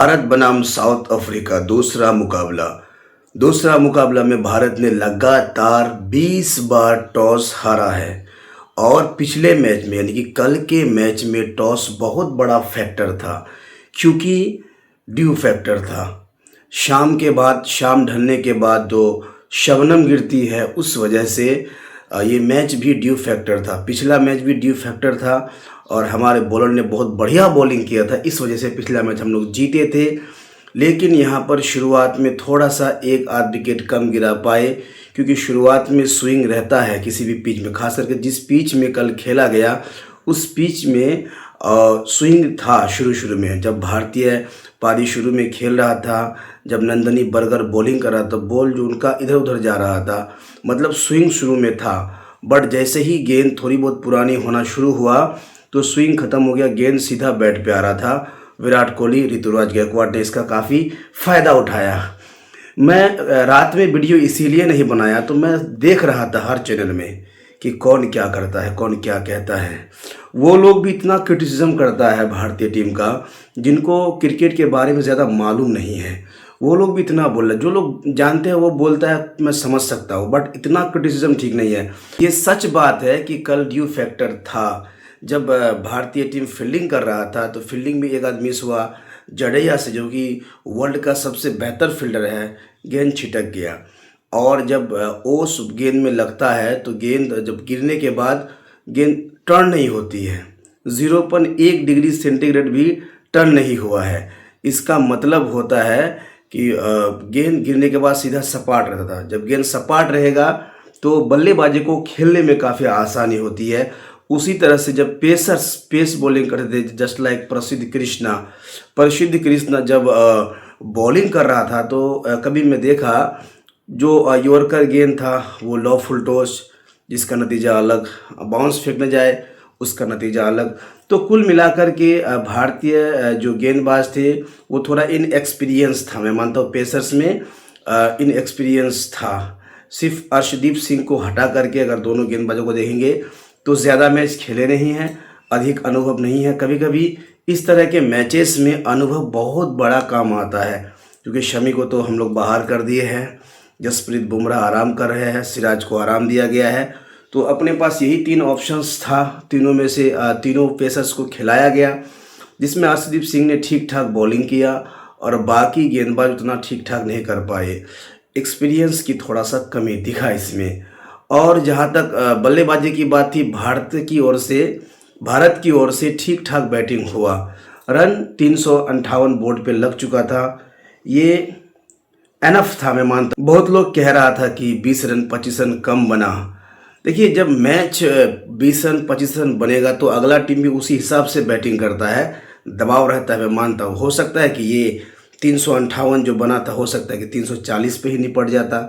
भारत बनाम south Africa दूसरा मुकाबला में भारत ने लगातार 20 बार टॉस हारा है। और पिछले मैच में यानी कि कल के मैच में टॉस बहुत बड़ा फैक्टर था, क्योंकि ड्यू फैक्टर था। शाम ढलने के बाद जो शबनम गिरती है उस वजह से ये मैच भी ड्यू फैक्टर था। पिछला मैच भी ड्यू फैक्टर था और हमारे बॉलर ने बहुत बढ़िया बॉलिंग किया था, इस वजह से पिछला मैच हम लोग जीते थे। लेकिन यहाँ पर शुरुआत में थोड़ा सा एक आध विकेट कम गिरा पाए, क्योंकि शुरुआत में स्विंग रहता है किसी भी पिच में, खास करके जिस पिच में कल खेला गया उस पिच में स्विंग था। शुरू में जब भारतीय पारी शुरू में खेल रहा था, जब नंदनी बर्गर बॉलिंग कर रहा था, बॉल जो उनका इधर उधर जा रहा था, मतलब स्विंग शुरू में था। बट जैसे ही गेंद थोड़ी बहुत पुरानी होना शुरू हुआ तो स्विंग खत्म हो गया, गेंद सीधा बैट पे आ रहा था। विराट कोहली, ऋतुराज गायकवाड़ ने इसका काफ़ी फ़ायदा उठाया। मैं रात में वीडियो इसीलिए नहीं बनाया, तो मैं देख रहा था हर चैनल में कि कौन क्या करता है, कौन क्या कहता है। वो लोग भी इतना क्रिटिसिज्म करता है भारतीय टीम का, जिनको क्रिकेट के बारे में ज़्यादा मालूम नहीं है, वो लोग भी इतना बोल रहे। जो लोग जानते हैं वो बोलता है, मैं समझ सकता हूँ, बट इतना क्रिटिसिज्म ठीक नहीं है। ये सच बात है कि कल ड्यू फैक्टर था। जब भारतीय टीम फील्डिंग कर रहा था तो फील्डिंग में एक आदमी मिस हुआ जडेजा से, जो कि वर्ल्ड का सबसे बेहतर फील्डर है, गेंद छिटक गया। और जब ओस गेंद में लगता है तो गेंद जब गिरने के बाद गेंद टर्न नहीं होती है, 0.1 डिग्री सेंटीग्रेड भी टर्न नहीं हुआ है। इसका मतलब होता है कि गेंद गिरने के बाद सीधा सपाट रहता था। जब गेंद सपाट रहेगा तो बल्लेबाजी को खेलने में काफ़ी आसानी होती है। उसी तरह से जब पेस बॉलिंग करते थे, जस्ट लाइक प्रसिद्ध कृष्णा जब बॉलिंग कर रहा था तो कभी मैं देखा जो यॉर्कर गेंद था वो लो फुल टॉस, जिसका नतीजा अलग, बाउंस फेंकने जाए उसका नतीजा अलग। तो कुल मिलाकर के भारतीय जो गेंदबाज थे वो थोड़ा इनएक्सपीरियंस था। मैं मानता हूँ पेसर्स में इनएक्सपीरियंस था। सिर्फ अर्शदीप सिंह को हटा करके अगर दोनों गेंदबाजों को देखेंगे तो ज़्यादा मैच खेले नहीं हैं, अधिक अनुभव नहीं है। कभी कभी इस तरह के मैचेस में अनुभव बहुत बड़ा काम आता है, क्योंकि शमी को तो हम लोग बाहर कर दिए हैं, जसप्रीत बुमराह आराम कर रहे हैं, सिराज को आराम दिया गया है। तो अपने पास यही 3 ऑप्शंस था, तीनों में से तीनों पेसर्स को खिलाया गया, जिसमें अर्शदीप सिंह ने ठीक ठाक बॉलिंग किया और बाकी गेंदबाज उतना ठीक ठाक नहीं कर पाए। एक्सपीरियंस की थोड़ा सा कमी दिखा इसमें। और जहाँ तक बल्लेबाजी की बात थी, भारत की ओर से ठीक ठाक बैटिंग हुआ। रन 358 बोर्ड पे लग चुका था, ये एनफ था। मैं मानता, बहुत लोग कह रहा था कि 20 रन 25 रन कम बना। देखिए, जब मैच 20 रन 25 रन बनेगा तो अगला टीम भी उसी हिसाब से बैटिंग करता है, दबाव रहता है। मैं मानता हूँ हो सकता है कि ये 358 जो बना था, हो सकता है कि 340 पे ही निपट जाता,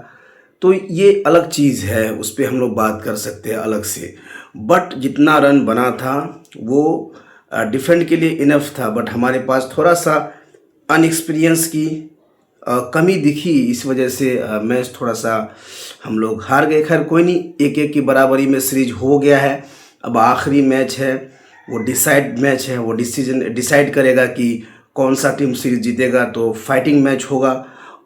तो ये अलग चीज़ है, उस पर हम लोग बात कर सकते हैं अलग से। बट जितना रन बना था वो डिफेंड के लिए इनफ था, बट हमारे पास थोड़ा सा अनएक्सपीरियंस की कमी दिखी, इस वजह से मैच थोड़ा सा हम लोग हार गए। खैर कोई नहीं, 1-1 की बराबरी में सीरीज हो गया है। अब आखिरी मैच है, वो मैच है, वो डिसाइड करेगा कि कौन सा टीम सीरीज जीतेगा। तो फाइटिंग मैच होगा,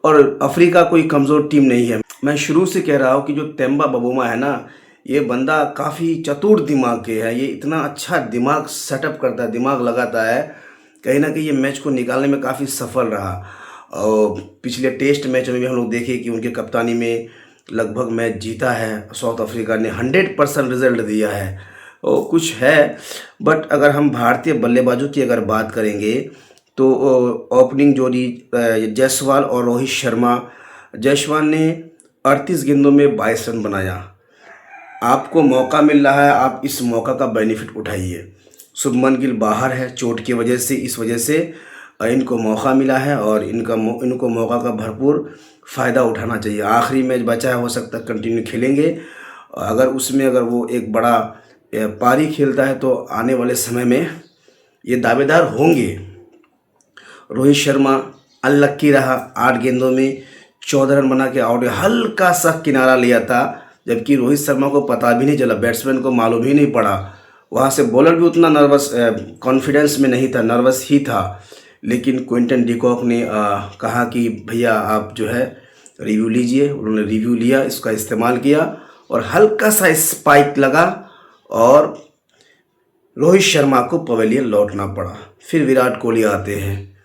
और अफ्रीका कोई कमज़ोर टीम नहीं है। मैं शुरू से कह रहा हूँ कि जो तेम्बा बबूमा है ना, ये बंदा काफ़ी चतुर दिमाग के है। ये इतना अच्छा दिमाग सेटअप करता है, दिमाग लगाता है, कहीं ना कहीं ये मैच को निकालने में काफ़ी सफल रहा। और पिछले टेस्ट मैच में भी हम लोग देखे कि उनके कप्तानी में लगभग मैच जीता है। साउथ अफ्रीका ने 100% रिजल्ट दिया है, और कुछ है। बट अगर हम भारतीय बल्लेबाजों की अगर बात करेंगे तो ओपनिंग जोड़ी जायसवाल और रोहित शर्मा। जायसवाल ने 38 गेंदों में 22 रन बनाया। आपको मौका मिल रहा है, आप इस मौका का बेनिफिट उठाइए। शुभमन गिल बाहर है चोट की वजह से, इस वजह से इनको मौका मिला है और इनको मौका का भरपूर फ़ायदा उठाना चाहिए। आखिरी मैच बचा है, हो सकता है कंटिन्यू खेलेंगे। अगर वो एक बड़ा पारी खेलता है तो आने वाले समय में ये दावेदार होंगे। रोहित शर्मा अनलक्की रहा, 8 गेंदों में 14 रन बना के आउट, हल्का सा किनारा लिया था, जबकि रोहित शर्मा को पता भी नहीं चला, बैट्समैन को मालूम ही नहीं पड़ा। वहाँ से बॉलर भी उतना नर्वस, कॉन्फिडेंस में नहीं था, नर्वस ही था। लेकिन क्विंटन डिकॉक ने कहा कि भैया आप जो है रिव्यू लीजिए। उन्होंने रिव्यू लिया, इसका इस्तेमाल किया और हल्का सा स्पाइक लगा और रोहित शर्मा को पवेलियन लौटना पड़ा। फिर विराट कोहली आते हैं,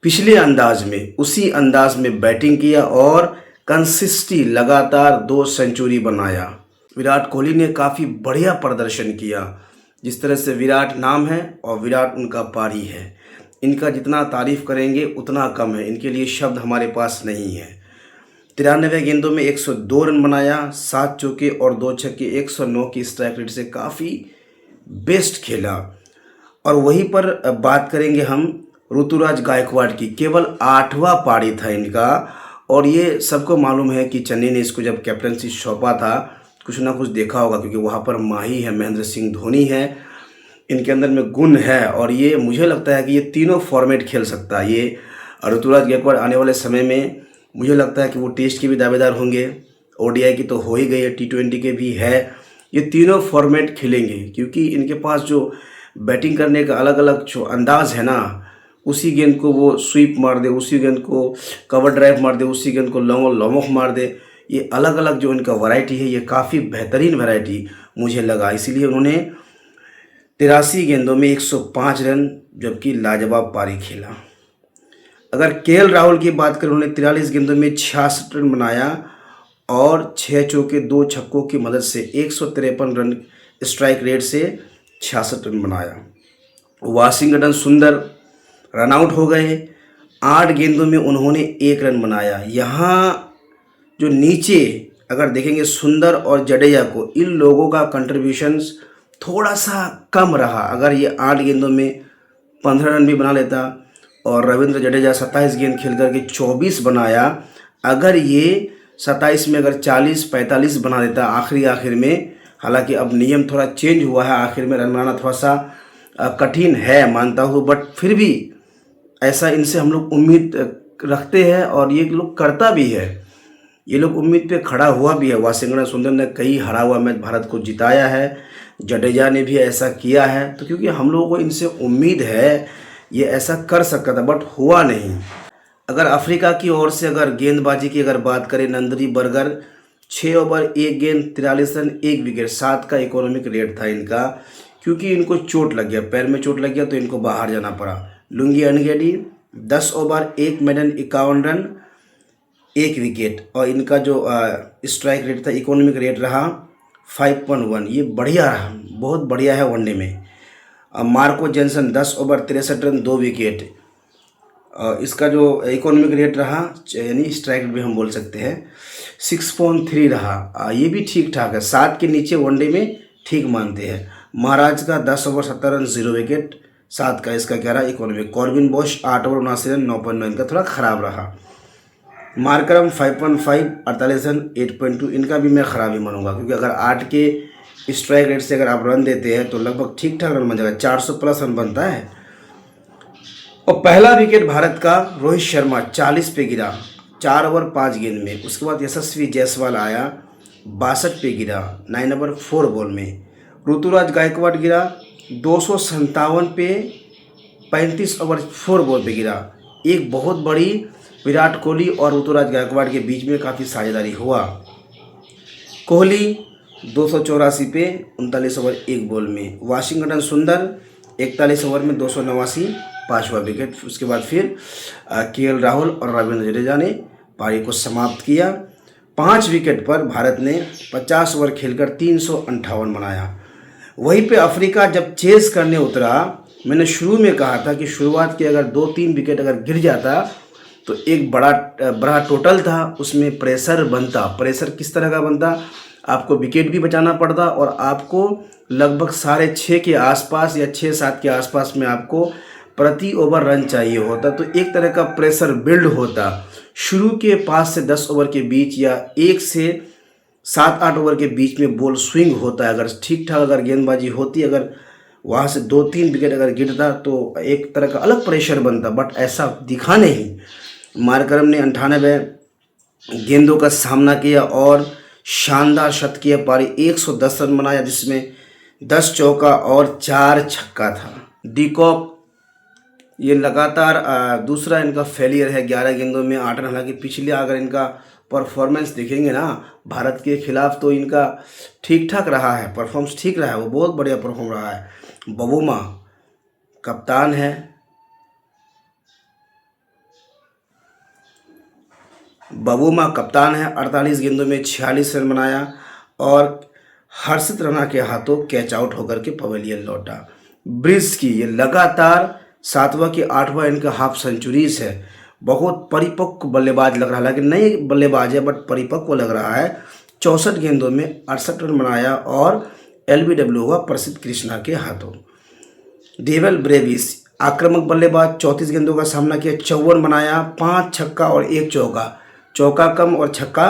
पिछले अंदाज में उसी अंदाज में बैटिंग किया और कंसिस्टेंटली लगातार 2 सेंचुरी बनाया। विराट कोहली ने काफ़ी बढ़िया प्रदर्शन किया। जिस तरह से विराट नाम है और विराट उनका पारी है, इनका जितना तारीफ़ करेंगे उतना कम है, इनके लिए शब्द हमारे पास नहीं है। 93 गेंदों में 102 रन बनाया, 7 चौके और 2 छक्के, 109 की स्ट्राइक रेट से काफ़ी बेस्ट खेला। और वहीं पर बात करेंगे हम ऋतुराज गायकवाड़ की। केवल 8वां पारी था इनका और ये सबको मालूम है कि चेन्नई ने इसको जब कैप्टनसी सौंपा था कुछ ना कुछ देखा होगा, क्योंकि वहाँ पर माही है, महेंद्र सिंह धोनी है, इनके अंदर में गुण है और ये मुझे लगता है कि ये तीनों फॉर्मेट खेल सकता है। ये ऋतुराज गायकवाड़ आने वाले समय में मुझे लगता है कि वो टेस्ट के भी दावेदार होंगे, ओडीआई की तो हो ही गई है, टी20 के भी है। ये तीनों फॉर्मेट खेलेंगे क्योंकि इनके पास जो बैटिंग करने का अलग अलग जो अंदाज़ है ना, उसी गेंद को वो स्वीप मार दे, उसी गेंद को कवर ड्राइव मार दे, उसी गेंद को लॉन्ग ऑफ मार दे, ये अलग अलग जो इनका वैरायटी है ये काफ़ी बेहतरीन वैरायटी मुझे लगा। इसीलिए उन्होंने 83 गेंदों में 105 रन जबकि लाजवाब पारी खेला। अगर केएल राहुल की बात करें, उन्होंने 43 गेंदों में 66 रन बनाया और 6 चौके 2 छक्कों की मदद से 153 रन स्ट्राइक रेट से 66 रन बनाया। वाशिंगटन सुंदर रन आउट हो गए, 8 गेंदों में उन्होंने 1 रन बनाया। यहाँ जो नीचे अगर देखेंगे सुंदर और जडेजा को, इन लोगों का कंट्रीब्यूशंस थोड़ा सा कम रहा। अगर ये 8 गेंदों में 15 रन भी बना लेता और रविंद्र जडेजा 27 गेंद खेल करके 24 बनाया, अगर ये 27 में अगर 40-45 बना देता आखिर में, हालांकि अब नियम थोड़ा चेंज हुआ है, आखिर में रन बनाना थोड़ा सा कठिन है मानता हूँ, बट फिर भी ऐसा इनसे हम लोग उम्मीद रखते हैं और ये लोग करता भी है, ये लोग उम्मीद पे खड़ा हुआ भी है। वाशिंगटन सुंदर ने कई हरा हुआ मैच भारत को जिताया है, जडेजा ने भी ऐसा किया है, तो क्योंकि हम लोगों को इनसे उम्मीद है ये ऐसा कर सकता था बट हुआ नहीं। अगर अफ्रीका की ओर से अगर गेंदबाजी की अगर बात करें, नंदरी बर्गर 6 ओवर 1 गेंद 43 रन 1 विकेट, 7 का इकोनॉमिक रेट था इनका, क्योंकि इनको चोट लग गया, पैर में चोट लग गया तो इनको बाहर जाना पड़ा। Lungi Ngidi 10 over 1 maiden 51 run 1 wicket और इनका जो स्ट्राइक रेट था, इकोनॉमिक रेट रहा 5.1, ये बढ़िया रहा, बहुत बढ़िया है वनडे में। Marco Jansen 10 over 63 run 2 wicket, इसका जो इकोनॉमिक रेट रहा यानी स्ट्राइक रेट भी हम बोल सकते हैं 6.3 रहा, ये भी ठीक ठाक है, 7 के नीचे वनडे में ठीक मानते हैं। महाराज का 10 ओवर 70 रन 0 विकेट, 7 का इसका क्या रहा economic. Corbin Bosch 8 over 79 run 9.9, इनका थोड़ा ख़राब रहा। मार्करम 5.5 48 रन 8.2, इनका भी मैं ख़राब ही मानूंगा, क्योंकि अगर 8 के स्ट्राइक रेट से अगर आप रन देते हैं तो लगभग ठीक ठाक रन बन जाएगा, 400 प्लस रन बनता है। और पहला विकेट भारत का रोहित शर्मा 40 पे गिरा 4 ओवर 5 गेंद में। उसके बाद यशस्वी जायसवाल आया 62 पे गिरा 9 ओवर 4 बॉल में। ऋतुराज गायकवाड़ गिरा 257 पे 35 ओवर 4 बॉल पे गिरा। एक बहुत बड़ी विराट कोहली और ऋतुराज गायकवाड़ के बीच में काफ़ी साझेदारी हुआ। कोहली 284 पे 39 ओवर 1 बॉल में। वाशिंगटन सुंदर 41 ओवर में 289 5वां विकेट। उसके बाद फिर केएल राहुल और रविंद्र जडेजा ने पारी को समाप्त किया। 5 विकेट पर भारत ने 50 ओवर खेलकर 358 बनाया। वहीं पे अफ्रीका जब चेस करने उतरा, मैंने शुरू में कहा था कि शुरुआत के अगर 2-3 विकेट अगर गिर जाता तो एक बड़ा टोटल था, उसमें प्रेशर बनता। प्रेशर किस तरह का बनता, आपको विकेट भी बचाना पड़ता और आपको लगभग 6.5 के आसपास या 6-7 के आसपास में आपको प्रति ओवर रन चाहिए होता, तो एक तरह का प्रेशर बिल्ड होता। शुरू के 5 से 10 ओवर के बीच या 1 से 7-8 ओवर के बीच में बॉल स्विंग होता है। अगर ठीक ठाक अगर गेंदबाजी होती, अगर वहाँ से 2-3 विकेट अगर गिरता तो एक तरह का अलग प्रेशर बनता, बट ऐसा दिखा नहीं। मार्करम ने 98 गेंदों का सामना किया और शानदार शतकीय पारी 110 रन बनाया, जिसमें 10 चौका और 4 छक्का था। डिकॉक ये लगातार दूसरा इनका फेलियर है 11 गेंदों में 8 रन। हालांकि पिछले अगर इनका परफॉर्मेंस देखेंगे ना भारत के खिलाफ तो इनका ठीक ठाक रहा है, परफॉर्मेंस ठीक रहा है, वो बहुत बढ़िया परफॉर्म रहा है। बबूमा कप्तान है, बबूमा कप्तान है। 48 गेंदों में 46 रन बनाया और हर्षित राणा के हाथों कैच आउट होकर के पवेलियन लौटा। ब्रिज की ये लगातार 7वां की 8वां इनका हाफ सेंचुरीज है। बहुत परिपक्व बल्लेबाज लग रहा है, लेकिन नई बल्लेबाज है बट परिपक्व लग रहा है। 64 गेंदों में 68 रन बनाया और LBW हुआ प्रसिद्ध कृष्णा के हाथों। डेविल ब्रेविस आक्रामक बल्लेबाज 34 गेंदों का सामना किया, 54 बनाया, 5 छक्का और 1 चौका। चौका कम और छक्का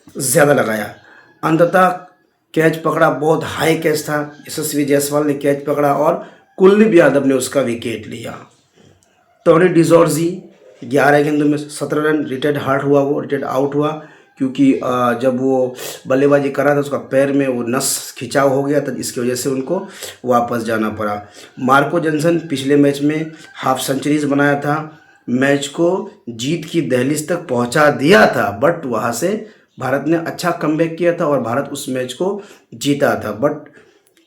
ज़्यादा लगाया। अंततः कैच पकड़ा, बहुत हाई कैच था। यशस्वी जायसवाल ने कैच पकड़ा और कुलदीप यादव ने उसका विकेट लिया। टोनी डिजोर्जी 11 गेंदों में 17 रन, रिटायर्ड आउट हुआ क्योंकि जब वो बल्लेबाजी कर रहा था उसका पैर में वो नस खिंचाव हो गया था, इसकी वजह से उनको वापस जाना पड़ा। मार्को जॉनसन पिछले मैच में हाफ सेंचुरीज बनाया था, मैच को जीत की दहलीज तक पहुंचा दिया था, बट वहां से भारत ने अच्छा कमबैक किया था और भारत उस मैच को जीता था। बट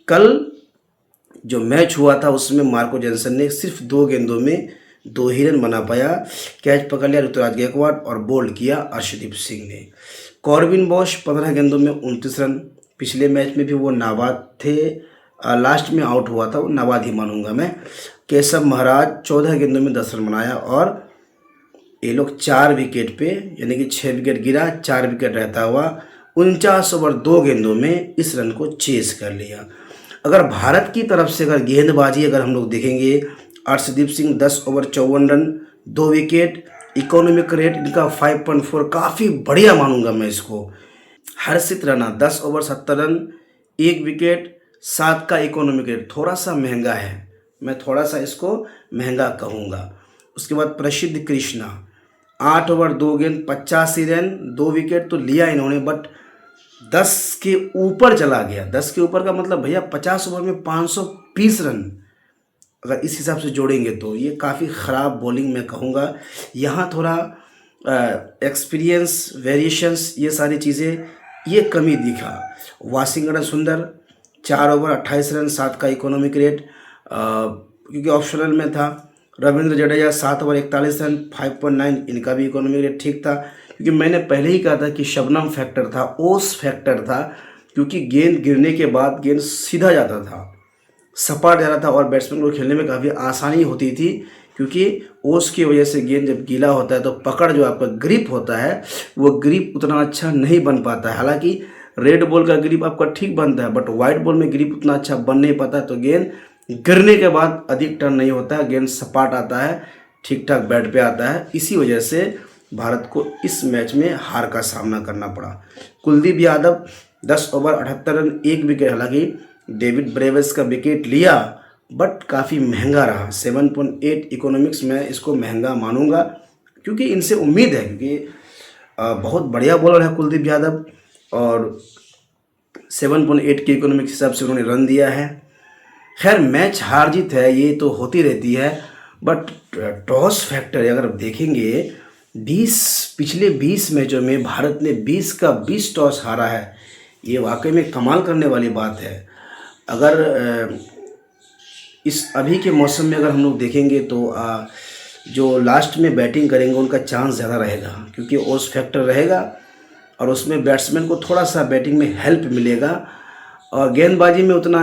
कल जो मैच हुआ था उसमें मार्को जॉनसन ने सिर्फ 2 गेंदों में 2 ही रन बना पाया। कैच पकड़ लिया ऋतुराज गायकवाड़ और बोल्ड किया अर्शदीप सिंह ने। कॉर्बिन बॉश 15 गेंदों में 29 रन। पिछले मैच में भी वो नाबाद थे, लास्ट में आउट हुआ था, वो नाबाद ही मानूंगा मैं। केशव महाराज 14 गेंदों में 10 रन बनाया और ये लोग 4 विकेट पे, यानी कि 6 विकेट गिरा, 4 विकेट रहता हुआ 49 ओवर 2 गेंदों में इस रन को चेस कर लिया। अगर भारत की तरफ से अगर गेंदबाजी अगर हम लोग देखेंगे, Arshdeep Singh 10 over 54 run, 2 wicket, economic rate इनका 5.4, काफ़ी बढ़िया मानूंगा मैं इसको। हर्षित राणा 10 ओवर 70 रन, 1 विकेट, 7 का इकोनॉमिक रेट, थोड़ा सा महंगा है, मैं थोड़ा सा इसको महंगा कहूँगा। उसके बाद प्रसिद्ध कृष्णा 8 ओवर 2 गेंद, 85 रन, 2 विकेट तो लिया इन्होंने, बट 10 के ऊपर चला गया। 10 के ऊपर का मतलब भैया 50 ओवर में 520 रन, अगर इस हिसाब से जोड़ेंगे तो ये काफ़ी ख़राब बॉलिंग मैं कहूँगा। यहाँ थोड़ा एक्सपीरियंस, वेरिएशंस, ये सारी चीज़ें ये कमी दिखा। वाशिंगटन सुंदर 4 ओवर 28 रन, 7 का इकोनॉमिक रेट, क्योंकि ऑप्शनल में था। रविंद्र जडेजा 7 ओवर 41 रन, 5.9, इनका भी इकोनॉमिक रेट ठीक था। क्योंकि मैंने पहले ही कहा था कि शबनम फैक्टर था, ओस फैक्टर था, क्योंकि गेंद गिरने के बाद गेंद सीधा जाता था, सपाट जा रहा था और बैट्समैन को खेलने में काफ़ी आसानी होती थी, क्योंकि ओस की वजह से गेंद जब गीला होता है तो पकड़ जो आपका ग्रिप होता है वो ग्रिप उतना अच्छा नहीं बन पाता है। हालांकि रेड बॉल का ग्रिप आपका ठीक बनता है, बट वाइट बॉल में ग्रिप उतना अच्छा बन नहीं पाता, तो गेंद गिरने के बाद अधिक टर्न नहीं होता है, गेंद सपाट आता है, ठीक ठाक बैट पे आता है। इसी वजह से भारत को इस मैच में हार का सामना करना पड़ा। Kuldeep Yadav 10 over 78 run, 1 wicket, हालांकि डेविड ब्रेविस का विकेट लिया बट काफ़ी महंगा रहा। 7.8 इकोनॉमिक्स में इसको महंगा मानूंगा, क्योंकि इनसे उम्मीद है, क्योंकि बहुत बढ़िया बॉलर है कुलदीप यादव और 7.8 के इकोनॉमिक्स हिसाब से उन्होंने रन दिया है। खैर मैच हार जीत है, ये तो होती रहती है, बट टॉस फैक्टर अगर देखेंगे, पिछले 20 मैचों में भारत ने 20 का 20 टॉस हारा है। ये वाकई में कमाल करने वाली बात है। अगर इस अभी के मौसम में अगर हम लोग देखेंगे तो जो लास्ट में बैटिंग करेंगे उनका चांस ज़्यादा रहेगा, क्योंकि ओस फैक्टर रहेगा और उसमें बैट्समैन को थोड़ा सा बैटिंग में हेल्प मिलेगा। और गेंदबाजी में उतना,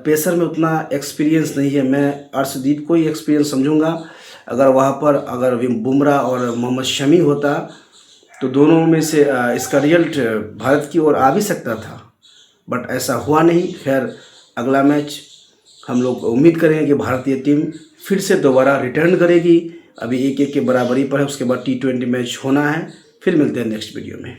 पेसर में उतना एक्सपीरियंस नहीं है। मैं अर्शदीप को ही एक्सपीरियंस समझूंगा। अगर वहाँ पर अगर बुमराह और मोहम्मद शमी होता तो दोनों में से इसका रिजल्ट भारत की ओर आ भी सकता था, बट ऐसा हुआ नहीं। खैर अगला मैच हम लोग उम्मीद करेंगे कि भारतीय टीम फिर से दोबारा रिटर्न करेगी। अभी 1-1 के बराबरी पर है, उसके बाद T20 मैच होना है। फिर मिलते हैं नेक्स्ट वीडियो में।